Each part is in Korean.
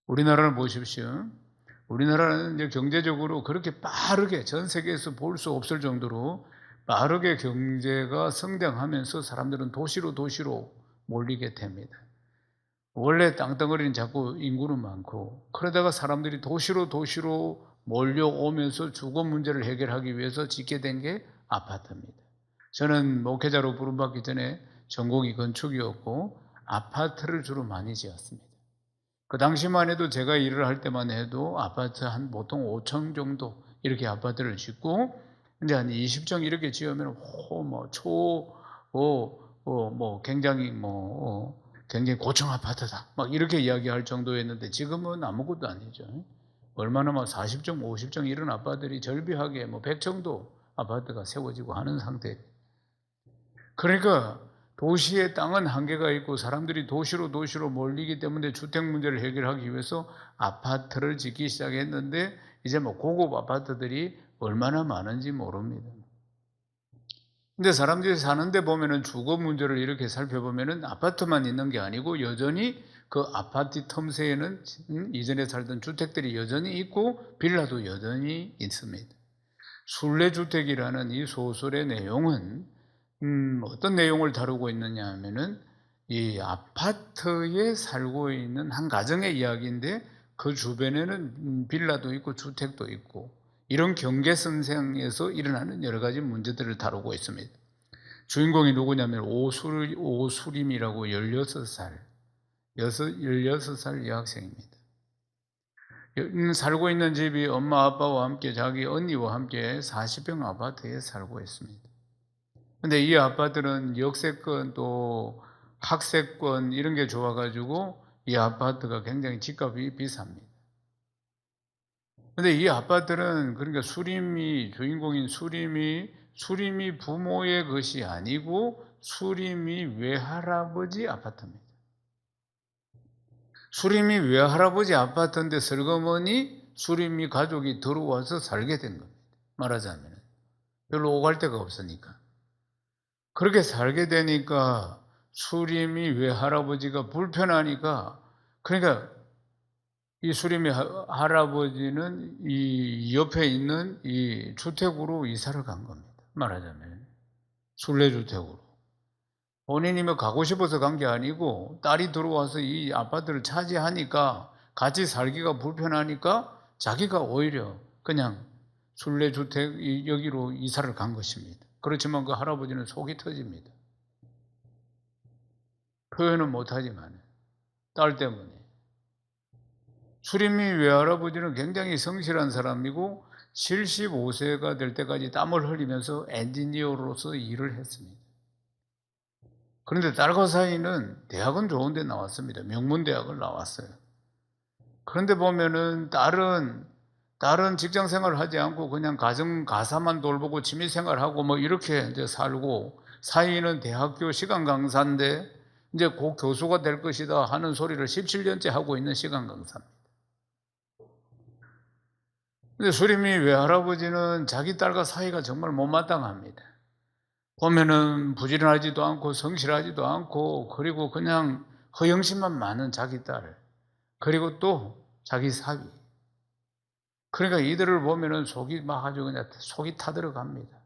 우리나라를 보십시오. 우리나라는 이제 경제적으로 그렇게 빠르게 전 세계에서 볼 수 없을 정도로 빠르게 경제가 성장하면서 사람들은 도시로 몰리게 됩니다. 원래 땅덩어리는 자꾸 인구는 많고, 그러다가 사람들이 도시로 몰려오면서 주거 문제를 해결하기 위해서 짓게 된 게 아파트입니다. 저는 목회자로 부름받기 전에 전공이 건축이었고 아파트를 주로 많이 지었습니다. 그 당시만 해도 제가 일을 할 때만 해도 아파트 한 보통 5층 정도 이렇게 아파트를 짓고, 근데 한 20층 이렇게 지으면 굉장히 고층 아파트다 막 이렇게 이야기할 정도였는데, 지금은 아무것도 아니죠. 얼마나 40층, 50층 이런 아파트들이 절비하게 100층도 아파트가 세워지고 하는 상태. 그러니까 도시의 땅은 한계가 있고 사람들이 도시로 몰리기 때문에 주택 문제를 해결하기 위해서 아파트를 짓기 시작했는데, 이제 고급 아파트들이 얼마나 많은지 모릅니다. 근데 사람들이 사는데 보면은 주거 문제를 이렇게 살펴보면은 아파트만 있는 게 아니고 여전히 그 아파트 틈새에는 이전에 살던 주택들이 여전히 있고 빌라도 여전히 있습니다. 순례주택이라는 이 소설의 내용은 어떤 내용을 다루고 있느냐 하면은 이 아파트에 살고 있는 한 가정의 이야기인데, 그 주변에는 빌라도 있고 주택도 있고 이런 경계선상에서 일어나는 여러 가지 문제들을 다루고 있습니다. 주인공이 누구냐면 오수림이라고 16살 여학생입니다. 살고 있는 집이 엄마 아빠와 함께 자기 언니와 함께 40평 아파트에 살고 있습니다. 근데 이 아파트는 역세권 또 학세권 이런 게 좋아가지고 이 아파트가 굉장히 집값이 비쌉니다. 근데 이 아파트는 그러니까 주인공인 수림이 부모의 것이 아니고 수림이 외할아버지 아파트입니다. 수림이 외할아버지 아파트인데 슬그머니 수림이 가족이 들어와서 살게 된 겁니다. 말하자면 별로 오갈 데가 없으니까. 그렇게 살게 되니까 수림이 외할아버지가 불편하니까, 그러니까 이 수림이 할아버지는 이 옆에 있는 이 주택으로 이사를 간 겁니다. 말하자면 순례주택으로. 본인이 가고 싶어서 간 게 아니고 딸이 들어와서 이 아파트를 차지하니까 같이 살기가 불편하니까 자기가 오히려 그냥 순례주택 여기로 이사를 간 것입니다. 그렇지만 그 할아버지는 속이 터집니다. 표현은 못하지만 딸 때문에. 수림이 외할아버지는 굉장히 성실한 사람이고 75세가 될 때까지 땀을 흘리면서 엔지니어로서 일을 했습니다. 그런데 딸과 사이는 대학은 좋은 데 나왔습니다. 명문대학을 나왔어요. 그런데 보면은 딸은 직장 생활을 하지 않고 그냥 가사만 돌보고 취미 생활하고 이렇게 이제 살고, 사이는 대학교 시간 강사인데 이제 곧 교수가 될 것이다 하는 소리를 17년째 하고 있는 시간 강사입니다. 근데 수림이 외할아버지는 자기 딸과 사이가 정말 못마땅합니다. 보면은 부지런하지도 않고 성실하지도 않고, 그리고 그냥 허영심만 많은 자기 딸, 그리고 또 자기 사위. 그러니까 이들을 보면은 속이 아주 그냥 속이 타들어갑니다.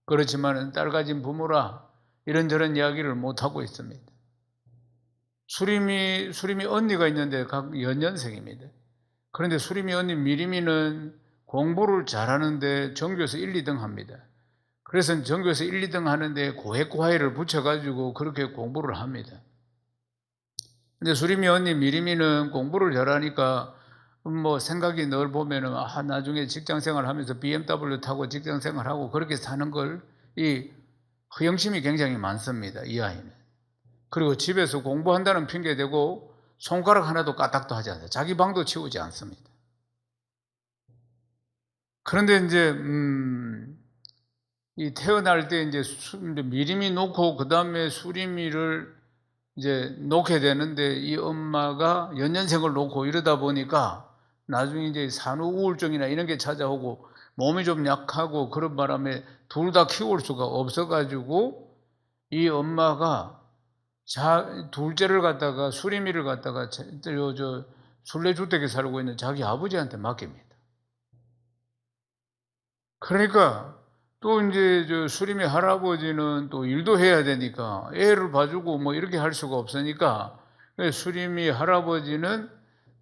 그렇지만은 딸 가진 부모라 이런저런 이야기를 못 하고 있습니다. 수림이 언니가 있는데 각 연년생입니다. 그런데 수림이 언니 미림이는 공부를 잘하는데 전교에서 1, 2등 합니다. 그래서 전교에서 1, 2등 하는데 고액고하이를 붙여가지고 그렇게 공부를 합니다. 근데 수림이 언니 미림이는 공부를 잘하니까 생각이 늘 보면은 나중에 직장생활 하면서 BMW 타고 직장생활하고 그렇게 사는 걸, 이 허영심이 굉장히 많습니다. 이 아이는. 그리고 집에서 공부한다는 핑계 대고 손가락 하나도 까딱도 하지 않아요. 자기 방도 치우지 않습니다. 그런데 이제 이 태어날 때 이제 미림이 놓고 그 다음에 수림이를 이제 놓게 되는데, 이 엄마가 연년생을 놓고 이러다 보니까 나중에 이제 산후 우울증이나 이런 게 찾아오고 몸이 좀 약하고 그런 바람에 둘 다 키울 수가 없어가지고 이 엄마가 둘째를 갖다가 수림이를 갖다가 순례주택에 살고 있는 자기 아버지한테 맡깁니다. 그러니까 또 이제 저 수림이 할아버지는 또 일도 해야 되니까 애를 봐주고 뭐 이렇게 할 수가 없으니까 수림이 할아버지는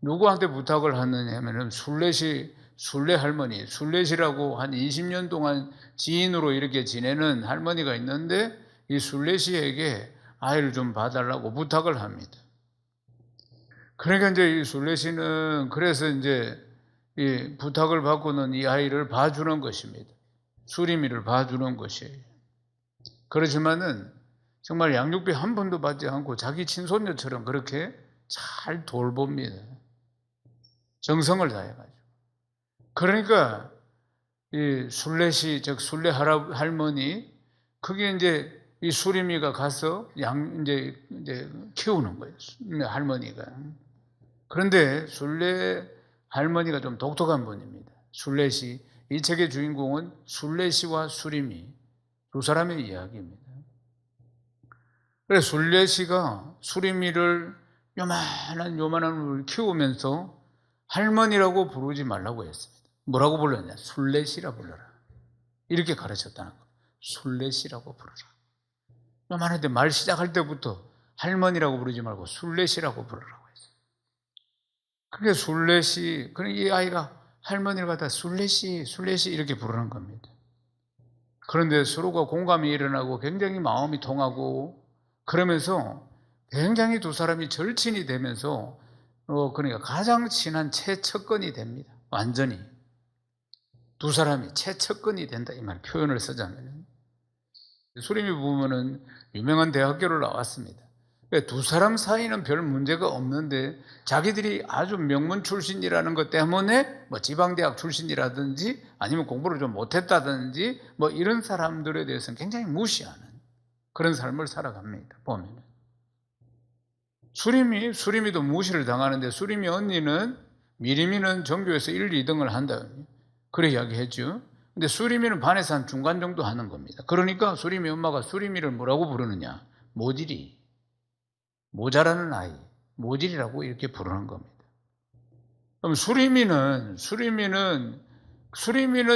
누구한테 부탁을 하느냐면은 순례 할머니, 순례시라고 한 20년 동안 지인으로 이렇게 지내는 할머니가 있는데 이 순례시에게 아이를 좀 봐달라고 부탁을 합니다. 그러니까 이제 이 순례시는 그래서 이제 이 부탁을 받고는 이 아이를 봐주는 것입니다. 수림이를 봐주는 것이에요. 그렇지만은 정말 양육비 한 번도 받지 않고 자기 친손녀처럼 그렇게 잘 돌봅니다. 정성을 다해가지고. 그러니까 이 순례시, 즉 순례 할머니, 그게 이제 이 수림이가 가서 이제 키우는 거예요. 할머니가. 그런데 순례 할머니가 좀 독특한 분입니다. 순례시. 이 책의 주인공은 순례시와 수림이 두 사람의 이야기입니다. 그래서 순례시가 수림이를 요만한 걸 키우면서 할머니라고 부르지 말라고 했습니다. 뭐라고 불렀냐? 순례시라 불러라. 이렇게 가르쳤다는 거예요. 순례시라고 부르라. 요만한데 말 시작할 때부터 할머니라고 부르지 말고 순례시라고 부르라고 했어요. 그게 순례시, 그러니까 이 아이가 할머니를 갖다 순례시 이렇게 부르는 겁니다. 그런데 서로가 공감이 일어나고 굉장히 마음이 통하고 그러면서 굉장히 두 사람이 절친이 되면서 그러니까 가장 친한 최측근이 됩니다. 완전히 두 사람이 최측근이 된다 이 말 표현을 쓰자면 수림이 부부는 유명한 대학교를 나왔습니다. 두 사람 사이는 별 문제가 없는데 자기들이 아주 명문 출신이라는 것 때문에 뭐 지방대학 출신이라든지 아니면 공부를 좀 못했다든지 뭐 이런 사람들에 대해서는 굉장히 무시하는 그런 삶을 살아갑니다. 보면 수림이도 무시를 당하는데 수림이 언니는 미림이는 전교에서 1, 2등을 한다 그래 이야기했죠. 근데 수림이는 반에서 한 중간 정도 하는 겁니다. 그러니까 수림이 엄마가 수림이를 뭐라고 부르느냐? 모질이. 모자라는 아이, 모질이라고 이렇게 부르는 겁니다. 그럼 수림이는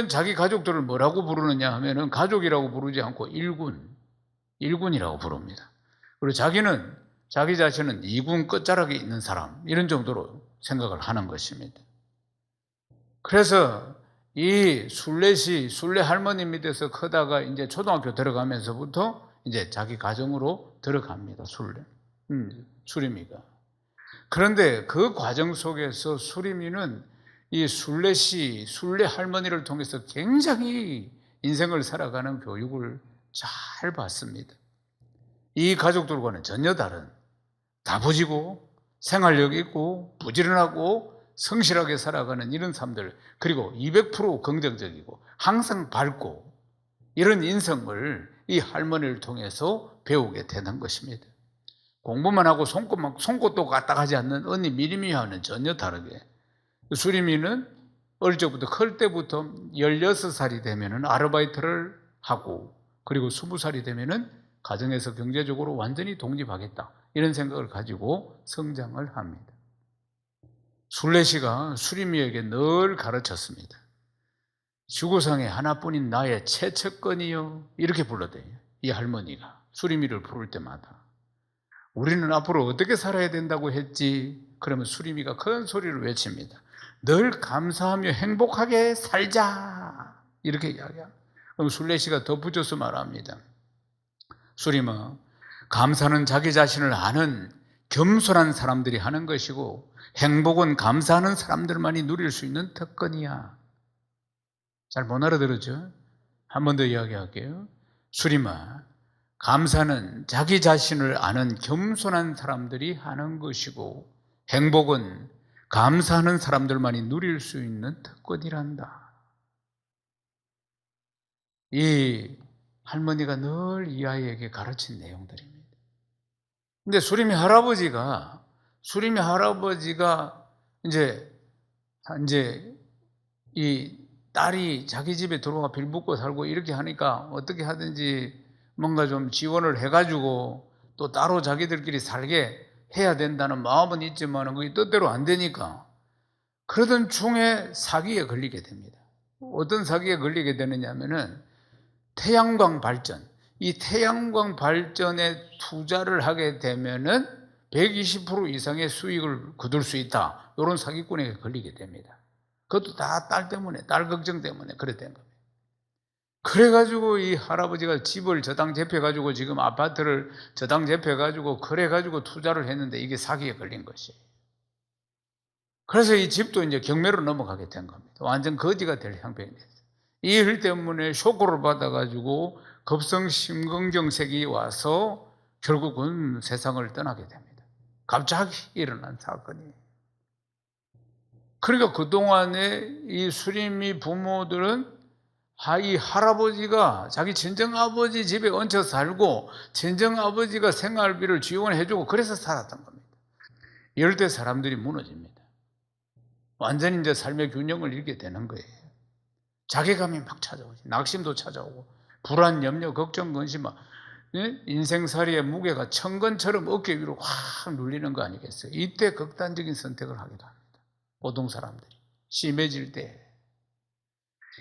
자기 가족들을 뭐라고 부르느냐 하면은 가족이라고 부르지 않고 일군이라고 부릅니다. 그리고 자기 자신은 2군 끝자락에 있는 사람, 이런 정도로 생각을 하는 것입니다. 그래서 이 순례 할머니 밑에서 크다가 이제 초등학교 들어가면서부터 이제 자기 가정으로 들어갑니다. 수림이가. 그런데 그 과정 속에서 수림이는 이 순례 할머니를 통해서 굉장히 인생을 살아가는 교육을 잘 받습니다. 이 가족들과는 전혀 다른 다부지고 생활력 있고 부지런하고 성실하게 살아가는 이런 삶들, 그리고 200% 긍정적이고 항상 밝고 이런 인성을 이 할머니를 통해서 배우게 되는 것입니다. 공부만 하고 손꼽도 까딱하지 않는 언니 미리미와는 전혀 다르게 수림이는 어릴 적부터 클 때부터 16살이 되면은 아르바이트를 하고 그리고 20살이 되면은 가정에서 경제적으로 완전히 독립하겠다 이런 생각을 가지고 성장을 합니다. 순례시가 수림이에게 늘 가르쳤습니다. 지구상에 하나뿐인 나의 최측근이요 이렇게 불러대요. 이 할머니가 수림이를 부를 때마다 우리는 앞으로 어떻게 살아야 된다고 했지? 그러면 수림이가 큰 소리를 외칩니다. 늘 감사하며 행복하게 살자 이렇게 이야기합니다. 그럼 순례시가 덧붙여서 말합니다. 수림아, 감사는 자기 자신을 아는 겸손한 사람들이 하는 것이고 행복은 감사하는 사람들만이 누릴 수 있는 특권이야. 잘 못 알아들었죠? 한 번 더 이야기할게요. 수림아, 감사는 자기 자신을 아는 겸손한 사람들이 하는 것이고 행복은 감사하는 사람들만이 누릴 수 있는 특권이란다. 이 할머니가 늘 이 아이에게 가르친 내용들입니다. 근데 수림이 할아버지가 이제 이 딸이 자기 집에 들어와 빌붙고 살고 이렇게 하니까 어떻게 하든지 뭔가 좀 지원을 해가지고 또 따로 자기들끼리 살게 해야 된다는 마음은 있지만 그게 뜻대로 안 되니까 그러던 중에 사기에 걸리게 됩니다. 어떤 사기에 걸리게 되느냐 하면은 태양광 발전, 이 태양광 발전에 투자를 하게 되면은 120% 이상의 수익을 거둘 수 있다. 이런 사기꾼에게 걸리게 됩니다. 그것도 다 딸 때문에, 딸 걱정 때문에 그래 된 겁니다. 그래가지고 이 할아버지가 집을 저당 잡혀가지고 지금 아파트를 저당 잡혀가지고 그래가지고 투자를 했는데 이게 사기에 걸린 것이에요. 그래서 이 집도 이제 경매로 넘어가게 된 겁니다. 완전 거지가 될 형편이 됐어요. 이 일 때문에 쇼크를 받아가지고 급성심근경색이 와서 결국은 세상을 떠나게 됩니다. 갑자기 일어난 사건이에요. 그러니까 그동안에 이 수림이 부모들은 이 할아버지가 자기 친정아버지 집에 얹혀 살고 친정아버지가 생활비를 지원해주고 그래서 살았던 겁니다. 이럴 때 사람들이 무너집니다. 완전히 이제 삶의 균형을 잃게 되는 거예요. 자괴감이 막 찾아오지. 낙심도 찾아오고 불안, 염려, 걱정, 근심, 인생살이의 무게가 천근처럼 어깨 위로 확 눌리는 거 아니겠어요? 이때 극단적인 선택을 하기도 합니다. 보통 사람들이 심해질 때,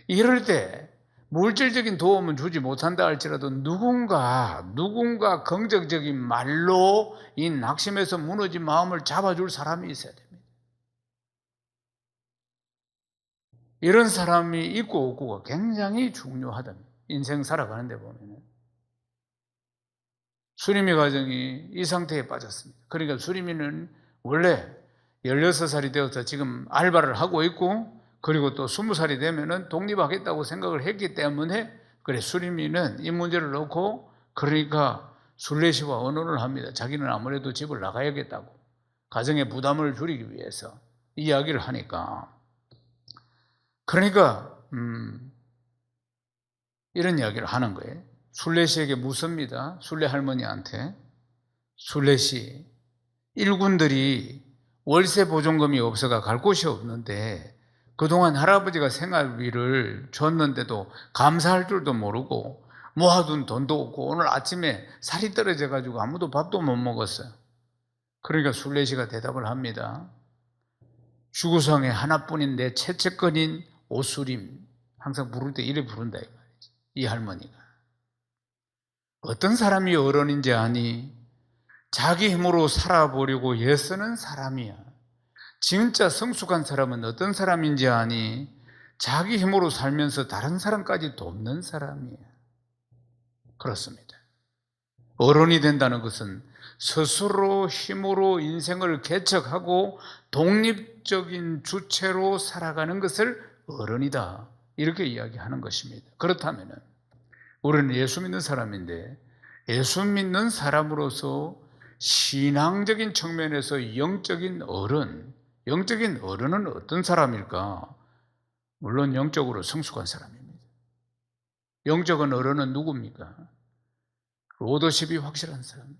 이럴 때 물질적인 도움은 주지 못한다 할지라도 누군가 긍정적인 말로 이 낙심에서 무너진 마음을 잡아줄 사람이 있어야 됩니다. 이런 사람이 있고 없고가 굉장히 중요하다. 인생 살아가는 데 보면 수림이 가정이 이 상태에 빠졌습니다. 그러니까 수림이는 원래 16살이 되어서 지금 알바를 하고 있고 그리고 또 20살이 되면은 독립하겠다고 생각을 했기 때문에 그래 수림이는 이 문제를 놓고 그러니까 순례시와 언언을 합니다. 자기는 아무래도 집을 나가야겠다고 가정의 부담을 줄이기 위해서 이야기를 하니까 그러니까 이런 이야기를 하는 거예요. 순례시에게 묻습니다. 순례 할머니한테 순례시 일군들이 월세 보존금이 없어가 갈 곳이 없는데 그동안 할아버지가 생활비를 줬는데도 감사할 줄도 모르고 모아둔 돈도 없고 오늘 아침에 살이 떨어져 가지고 아무도 밥도 못 먹었어요. 그러니까 순례시가 대답을 합니다. 주구성에 하나뿐인 내 채채권인 오수림, 항상 부를 때 이래 부른다 이 말이지. 이 할머니가 어떤 사람이 어른인지 아니? 자기 힘으로 살아보려고 애쓰는 사람이야. 진짜 성숙한 사람은 어떤 사람인지 아니? 자기 힘으로 살면서 다른 사람까지 돕는 사람이야. 그렇습니다. 어른이 된다는 것은 스스로 힘으로 인생을 개척하고 독립적인 주체로 살아가는 것을 어른이다. 이렇게 이야기하는 것입니다. 그렇다면 우리는 예수 믿는 사람인데 예수 믿는 사람으로서 신앙적인 측면에서 영적인 어른은 어떤 사람일까? 물론 영적으로 성숙한 사람입니다. 영적인 어른은 누굽니까? 로더십이 확실한 사람,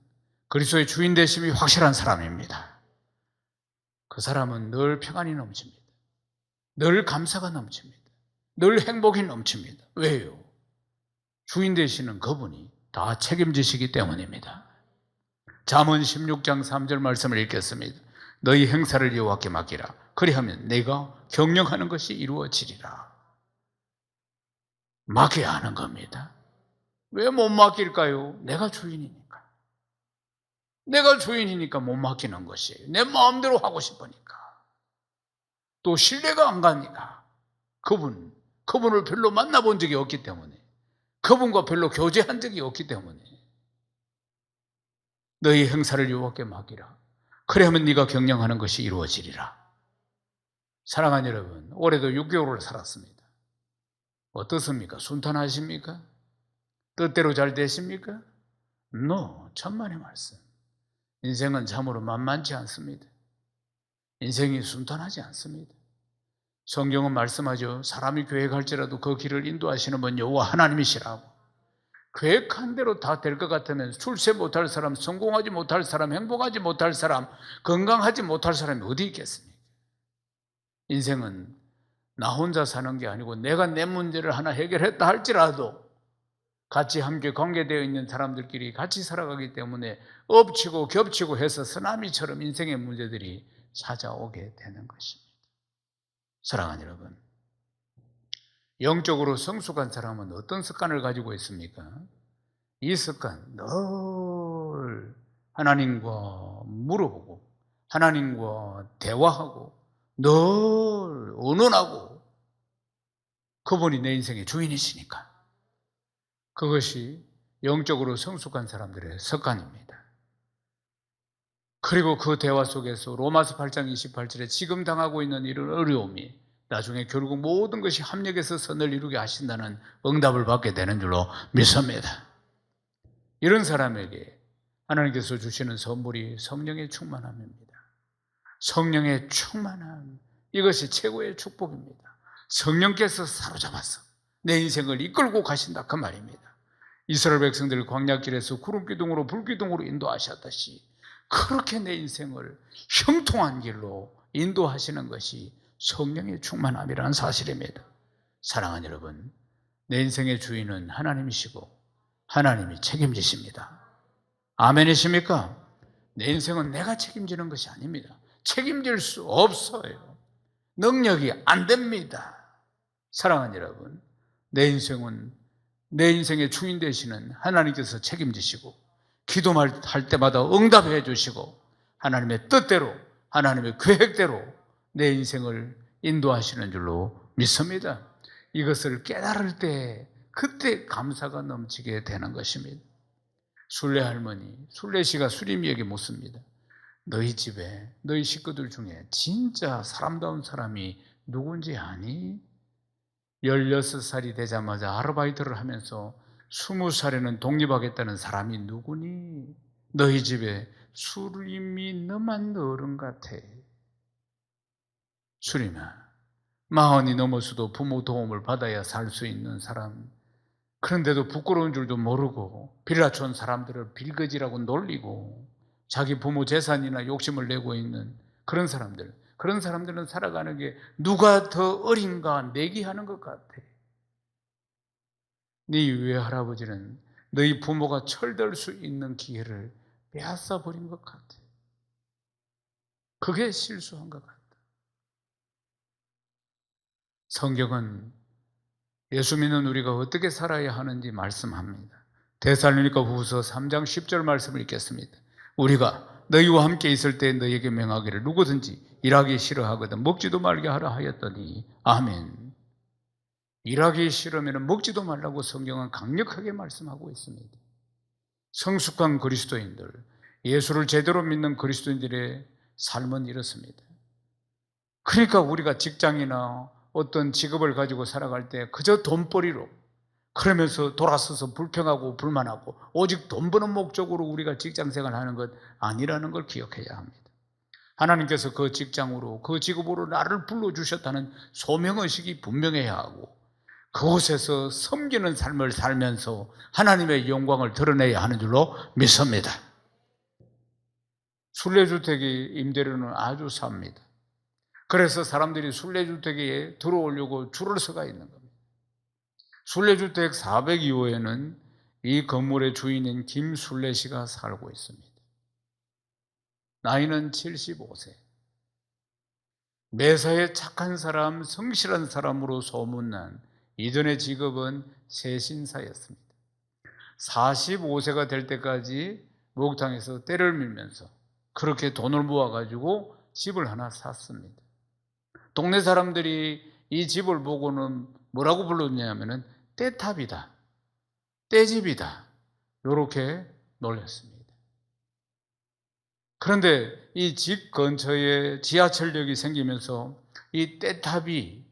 그리스도의 주인 되심이 확실한 사람입니다. 그 사람은 늘 평안이 넘칩니다. 늘 감사가 넘칩니다. 늘 행복이 넘칩니다. 왜요? 주인 되시는 그분이 다 책임지시기 때문입니다. 잠언 16장 3절 말씀을 읽겠습니다. 너희 행사를 여호와께 맡기라. 그리하면 내가 경영하는 것이 이루어지리라. 맡겨야 하는 겁니다. 왜 못 맡길까요? 내가 주인이니까. 내가 주인이니까 못 맡기는 것이에요. 내 마음대로 하고 싶으니까. 또 신뢰가 안 가니까. 그분을 별로 만나본 적이 없기 때문에. 그분과 별로 교제한 적이 없기 때문에. 너희 행사를 여호와께 맡기라. 그러면 네가 경영하는 것이 이루어지리라. 사랑하는 여러분, 올해도 6개월을 살았습니다. 어떻습니까? 순탄하십니까? 뜻대로 잘 되십니까? No, 천만의 말씀. 인생은 참으로 만만치 않습니다. 인생이 순탄하지 않습니다. 성경은 말씀하죠. 사람이 계획할지라도 그 길을 인도하시는 분 여호와 하나님이시라고. 계획한 대로 다 될 것 같으면 출세 못할 사람, 성공하지 못할 사람, 행복하지 못할 사람, 건강하지 못할 사람이 어디 있겠습니까? 인생은 나 혼자 사는 게 아니고 내가 내 문제를 하나 해결했다 할지라도 같이 함께 관계되어 있는 사람들끼리 같이 살아가기 때문에 엎치고 겹치고 해서 쓰나미처럼 인생의 문제들이 찾아오게 되는 것입니다. 사랑하는 여러분, 영적으로 성숙한 사람은 어떤 습관을 가지고 있습니까? 이 습관, 늘 하나님과 물어보고 하나님과 대화하고 늘 의논하고, 그분이 내 인생의 주인이시니까. 그것이 영적으로 성숙한 사람들의 습관입니다. 그리고 그 대화 속에서 로마서 8장 28절에 지금 당하고 있는 이런 어려움이 나중에 결국 모든 것이 합력해서 선을 이루게 하신다는 응답을 받게 되는 줄로 믿습니다. 이런 사람에게 하나님께서 주시는 선물이 성령의 충만함입니다. 성령의 충만함, 이것이 최고의 축복입니다. 성령께서 사로잡아서 내 인생을 이끌고 가신다, 그 말입니다. 이스라엘 백성들을 광야길에서 구름기둥으로 불기둥으로 인도하셨듯이 그렇게 내 인생을 형통한 길로 인도하시는 것이 성령의 충만함이라는 사실입니다. 사랑하는 여러분, 내 인생의 주인은 하나님이시고 하나님이 책임지십니다. 아멘이십니까? 내 인생은 내가 책임지는 것이 아닙니다. 책임질 수 없어요. 능력이 안 됩니다. 사랑하는 여러분, 내 인생의 주인 되시는 하나님께서 책임지시고 기도할 때마다 응답해 주시고 하나님의 뜻대로 하나님의 계획대로 내 인생을 인도하시는 줄로 믿습니다. 이것을 깨달을 때 그때 감사가 넘치게 되는 것입니다. 순례 할머니, 순례 씨가 수림이에게 묻습니다. 너희 집에 너희 식구들 중에 진짜 사람다운 사람이 누군지 아니? 16살이 되자마자 아르바이트를 하면서 20살에는 독립하겠다는 사람이 누구니? 너희 집에 수림이 너만 어른 같아. 수림아, 40이 넘어서도 부모 도움을 받아야 살 수 있는 사람, 그런데도 부끄러운 줄도 모르고 빌라촌 사람들을 빌거지라고 놀리고 자기 부모 재산이나 욕심을 내고 있는 그런 사람들은 살아가는 게 누가 더 어린가 내기하는 것 같아. 네 외할아버지는 너희 부모가 철들 수 있는 기회를 빼앗아 버린 것 같아. 그게 실수한 것 같아. 성경은 예수 믿는 우리가 어떻게 살아야 하는지 말씀합니다. 데살로니가후서 3장 10절 말씀을 읽겠습니다. 우리가 너희와 함께 있을 때 너희에게 명하기를 누구든지 일하기 싫어하거든 먹지도 말게 하라 하였더니 아멘. 일하기 싫으면 먹지도 말라고 성경은 강력하게 말씀하고 있습니다. 성숙한 그리스도인들, 예수를 제대로 믿는 그리스도인들의 삶은 이렇습니다. 그러니까 우리가 직장이나 어떤 직업을 가지고 살아갈 때 그저 돈벌이로, 그러면서 돌아서서 불평하고 불만하고 오직 돈 버는 목적으로 우리가 직장생활을 하는 것 아니라는 걸 기억해야 합니다. 하나님께서 그 직장으로, 그 직업으로 나를 불러주셨다는 소명의식이 분명해야 하고 그곳에서 섬기는 삶을 살면서 하나님의 영광을 드러내야 하는 줄로 믿습니다. 순례주택의 임대료는 아주 쌉니다. 그래서 사람들이 순례주택에 들어오려고 줄을 서가 있는 겁니다. 순례주택 402호에는 이 건물의 주인인 김순례 씨가 살고 있습니다. 나이는 75세. 매사에 착한 사람, 성실한 사람으로 소문난 이전의 직업은 세신사였습니다. 45세가 될 때까지 목욕탕에서 때를 밀면서 그렇게 돈을 모아가지고 집을 하나 샀습니다. 동네 사람들이 이 집을 보고는 뭐라고 불렀냐면은 떼탑이다, 떼집이다, 이렇게 놀렸습니다. 그런데 이 집 근처에 지하철역이 생기면서 이 떼탑이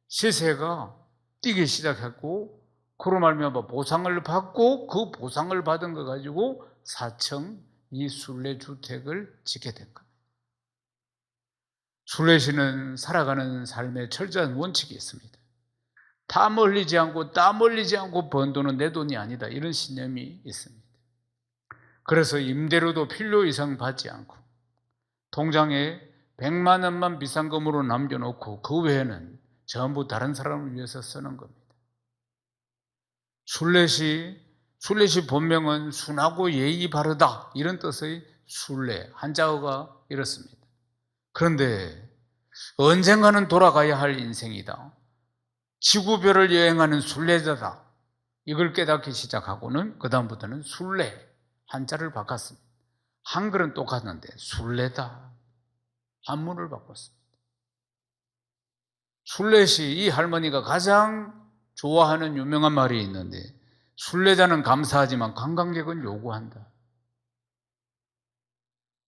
시세가 뛰기 시작했고, 그로 말미암아 보상을 받고 그 보상을 받은 거 가지고 4층 이 순례주택을 짓게 된 겁니다. 순례시는 살아가는 삶에 철저한 원칙이 있습니다. 땀 흘리지 않고 번 돈은 내 돈이 아니다, 이런 신념이 있습니다. 그래서 임대료도 필요 이상 받지 않고 통장에 100만 원만 비상금으로 남겨놓고 그 외에는 전부 다른 사람을 위해서 쓰는 겁니다. 순례시 순례시 본명은 순하고 예의 바르다 이런 뜻의 순례, 한자어가 이렇습니다. 그런데 언젠가는 돌아가야 할 인생이다. 지구별을 여행하는 순례자다. 이걸 깨닫기 시작하고는 그 다음부터는 순례, 한자를 바꿨습니다. 한글은 똑같은데 순례다. 한문을 바꿨습니다. 순례시 이 할머니가 가장 좋아하는 유명한 말이 있는데 순례자는 감사하지만 관광객은 요구한다.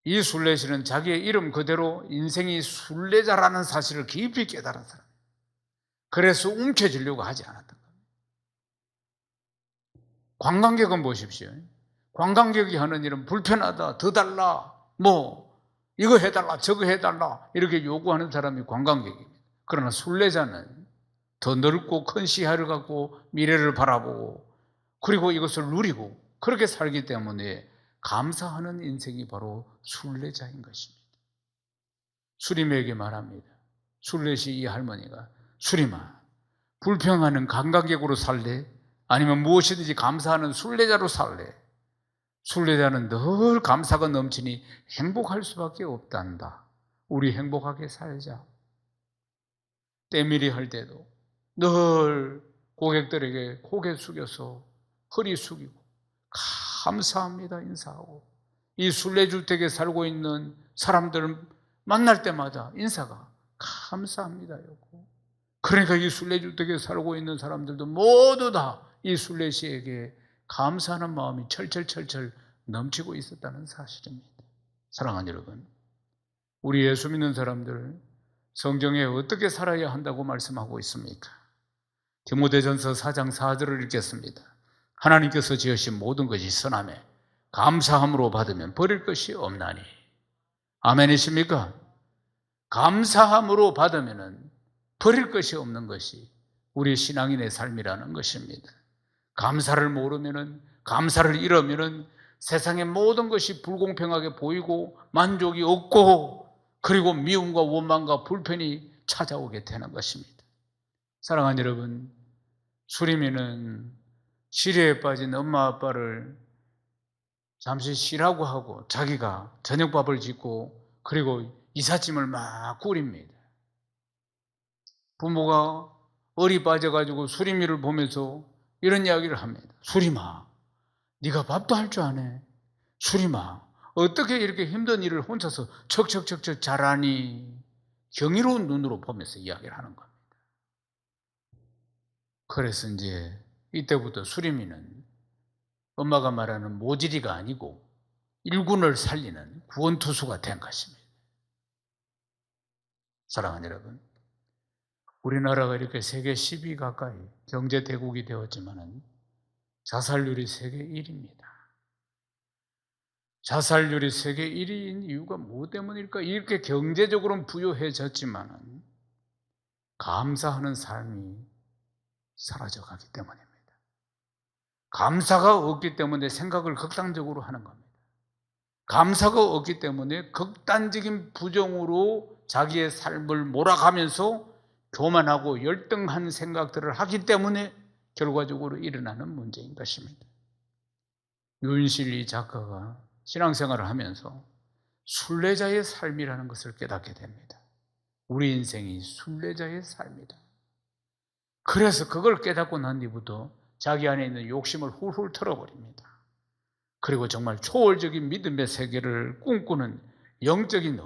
이 순례시는 자기의 이름 그대로 인생이 순례자라는 사실을 깊이 깨달은 사람. 그래서 움켜쥐려고 하지 않았던 겁니다. 관광객은 보십시오. 관광객이 하는 일은 불편하다, 더 달라, 이거 해달라, 저거 해달라 이렇게 요구하는 사람이 관광객입니다. 그러나 순례자는 더 넓고 큰 시야를 갖고 미래를 바라보고 그리고 이것을 누리고 그렇게 살기 때문에 감사하는 인생이 바로 순례자인 것입니다. 수림에게 말합니다. 순례시 이 할머니가 수림아, 불평하는 관광객으로 살래? 아니면 무엇이든지 감사하는 순례자로 살래? 순례자는 늘 감사가 넘치니 행복할 수밖에 없단다. 우리 행복하게 살자. 때밀이 할 때도 늘 고객들에게 고개 숙여서 허리 숙이고 감사합니다 인사하고, 이 순례주택에 살고 있는 사람들 만날 때마다 인사가 감사합니다였고, 그러니까 이 순례주택에 살고 있는 사람들도 모두 다 이 순례시에게 감사하는 마음이 철철철철 넘치고 있었다는 사실입니다. 사랑하는 여러분, 우리 예수 믿는 사람들 성경에 어떻게 살아야 한다고 말씀하고 있습니까? 디모데전서 4장 4절을 읽겠습니다. 하나님께서 지으신 모든 것이 선하매 감사함으로 받으면 버릴 것이 없나니. 아멘이십니까? 감사함으로 받으면 버릴 것이 없는 것이 우리 신앙인의 삶이라는 것입니다. 감사를 모르면, 감사를 잃으면 세상의 모든 것이 불공평하게 보이고 만족이 없고 그리고 미움과 원망과 불편이 찾아오게 되는 것입니다. 사랑하는 여러분, 수림이는 시리에 빠진 엄마 아빠를 잠시 쉬라고 하고 자기가 저녁밥을 짓고 그리고 이삿짐을 막 꾸립니다. 부모가 얼이 빠져가지고 수림이를 보면서 이런 이야기를 합니다. 수림아, 네가 밥도 할 줄 아네. 수림아, 어떻게 이렇게 힘든 일을 혼자서 척척척척 잘하니? 경이로운 눈으로 보면서 이야기를 하는 겁니다. 그래서 이제 이때부터 수림이는 엄마가 말하는 모질이가 아니고 일군을 살리는 구원투수가 된 것입니다. 사랑하는 여러분, 우리나라가 이렇게 세계 10위 가까이 경제대국이 되었지만 자살률이 세계 1위입니다. 자살률이 세계 1위인 이유가 뭐 때문일까? 이렇게 경제적으로는 부유해졌지만 감사하는 삶이 사라져가기 때문입니다. 감사가 없기 때문에 생각을 극단적으로 하는 겁니다. 감사가 없기 때문에 극단적인 부정으로 자기의 삶을 몰아가면서 교만하고 열등한 생각들을 하기 때문에 결과적으로 일어나는 문제인 것입니다. 윤실리 작가가 신앙생활을 하면서 순례자의 삶이라는 것을 깨닫게 됩니다. 우리 인생이 순례자의 삶이다. 그래서 그걸 깨닫고 난 뒤부터 자기 안에 있는 욕심을 훌훌 털어버립니다. 그리고 정말 초월적인 믿음의 세계를 꿈꾸는 영적인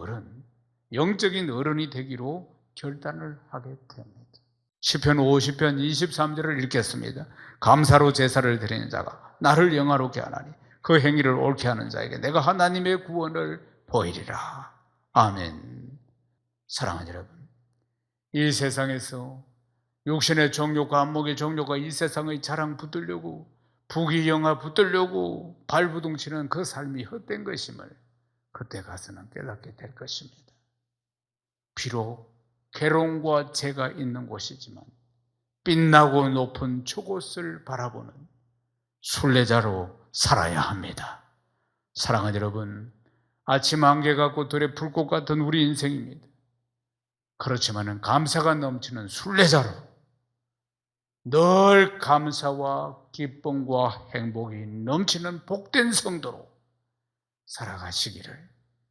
어른이 되기로 결단을 하게 됩니다. 시편 50편 23절을 읽겠습니다. 감사로 제사를 드리는 자가 나를 영화롭게 하나니 그 행위를 옳게 하는 자에게 내가 하나님의 구원을 보이리라. 아멘. 사랑하는 여러분, 이 세상에서 육신의 정욕과 안목의 정욕과 이 세상의 자랑 붙들려고 부귀영화 붙들려고 발부둥치는 그 삶이 헛된 것임을 그때 가서는 깨닫게 될 것입니다. 비록 괴로움과 죄가 있는 곳이지만 빛나고 높은 저곳을 바라보는 순례자로 살아야 합니다. 사랑하는 여러분, 아침 안개 같고 들의 불꽃 같은 우리 인생입니다. 그렇지만 감사가 넘치는 순례자로 늘 감사와 기쁨과 행복이 넘치는 복된 성도로 살아가시기를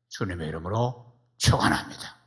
주님의 이름으로 축원합니다.